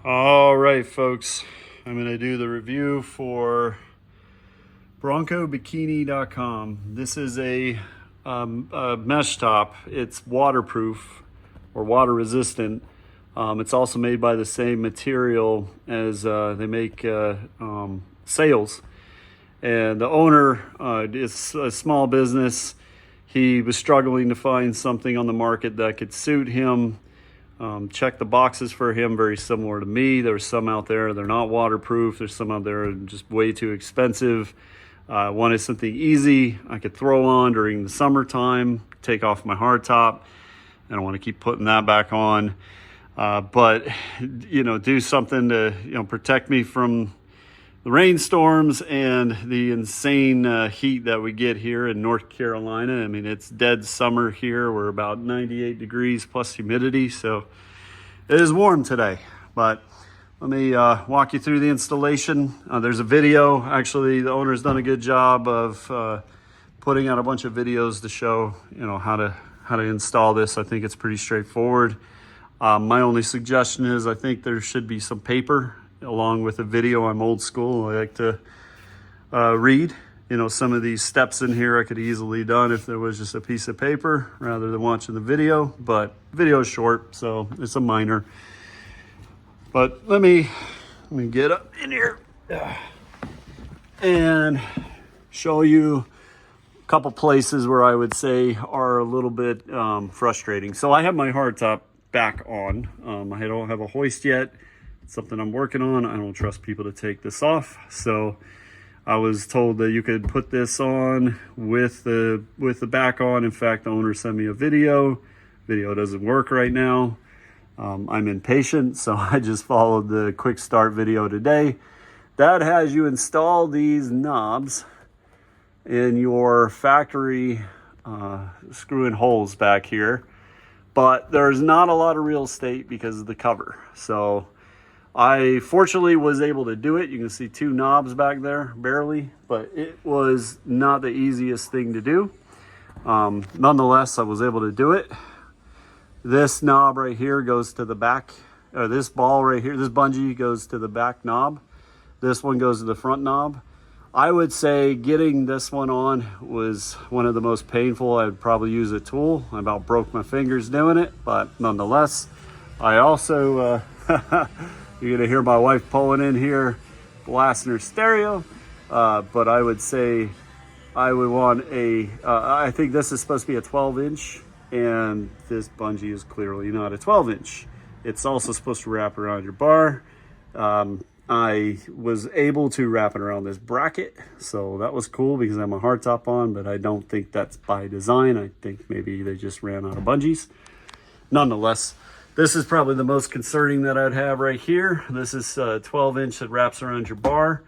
All right, folks, I'm going to do the review for BroncoBikini.com. This is a mesh top. It's waterproof or water resistant. It's also made by the same material as they make sails. And the owner is a small business. He was struggling to find something on the market that could suit him. Check the boxes for him, very similar to me. There's some out there, they're not waterproof. There's some out there just way too expensive. Wanted something easy I could throw on during the summertime, take off my hard top. I don't want to keep putting that back on. But, do something to, protect me from the rainstorms and the insane heat that we get here in North Carolina. I mean, it's dead summer here. We're about 98 degrees plus humidity, so it is warm today. But let me walk you through the installation. There's a video. Actually, the owner's done a good job of putting out a bunch of videos to show, how to install this. I think it's pretty straightforward. My only suggestion is I think there should be some paper along with the video. I'm old school. I like to read. Some of these steps in here I could easily done if there was just a piece of paper rather than watching the video. But the video is short, so it's a minor. But let me get up in here and show you a couple places where I would say are a little bit frustrating. So I have my hardtop back on. I don't have a hoist yet. It's something I'm working on. I don't trust people to take this off. So I was told that you could put this on with the back on. In fact, the owner sent me a video. Video doesn't work right now. I'm impatient, so I just followed the quick start video today. That has you install these knobs in your factory screw-in holes back here. But there's not a lot of real estate because of the cover. So I fortunately was able to do it. You can see two knobs back there, barely, but it was not the easiest thing to do. Nonetheless, I was able to do it. This knob right here goes to the back, or this ball right here, this bungee goes to the back knob. This one goes to the front knob. I would say getting this one on was one of the most painful. I'd probably use a tool. I about broke my fingers doing it, but nonetheless, I also, you're gonna hear my wife pulling in here, blasting her stereo. But I would say I would want I think this is supposed to be a 12-inch, and this bungee is clearly not a 12-inch. It's also supposed to wrap around your bar. I was able to wrap it around this bracket, so that was cool because I'm a hardtop on, but I don't think that's by design. I think maybe they just ran out of bungees. Nonetheless, this is probably the most concerning that I'd have right here. This is a 12-inch that wraps around your bar.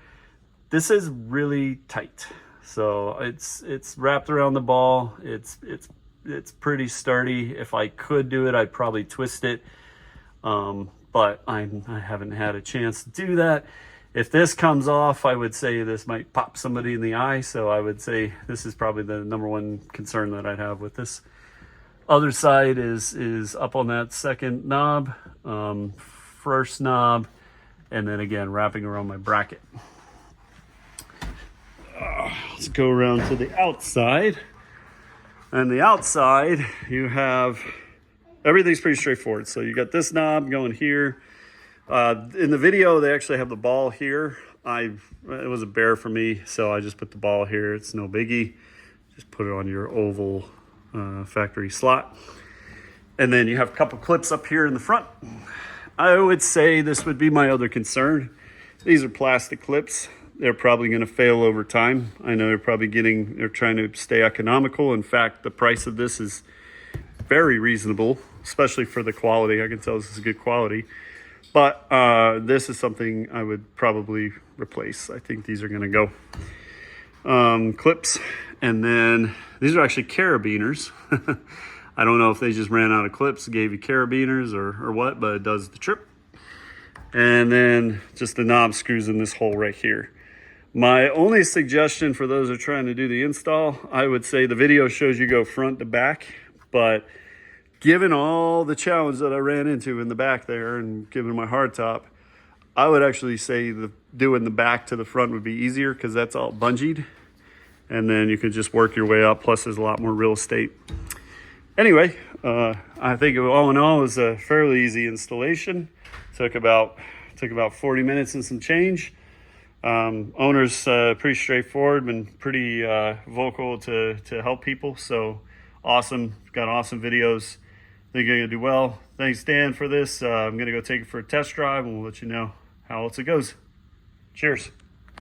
This is really tight. So it's wrapped around the ball. It's pretty sturdy. If I could do it, I'd probably twist it. But I haven't had a chance to do that. If this comes off, I would say this might pop somebody in the eye. So I would say this is probably the number one concern that I'd have with this. Other side is up on that second knob, first knob, and then again wrapping around my bracket. Let's go around to the outside. And the outside, you have everything's pretty straightforward. So you got this knob going here. In the video, they actually have the ball here. It was a bear for me, so I just put the ball here. It's no biggie. Just put it on your oval factory slot. And then you have a couple clips up here in the front. I would say this would be my other concern. These are plastic clips. They're probably going to fail over time. I know they're trying to stay economical. In fact, the price of this is very reasonable, especially for the quality. I can tell this is good quality. But this is something I would probably replace. I think these are going to go. Clips. And then these are actually carabiners. I don't know if they just ran out of clips, gave you carabiners or what, but it does the trip. And then just the knob screws in this hole right here. My only suggestion for those who are trying to do the install, I would say the video shows you go front to back, but given all the challenge that I ran into in the back there and given my hardtop, I would actually say doing the back to the front would be easier because that's all bungeed. And then you can just work your way up. Plus there's a lot more real estate. Anyway, I think all in all it was a fairly easy installation. Took about 40 minutes and some change. Owner's pretty straightforward, been pretty vocal to help people. So awesome, got awesome videos. Think you're gonna do well. Thanks, Dan, for this. I'm gonna go take it for a test drive and we'll let you know how else it goes. Cheers.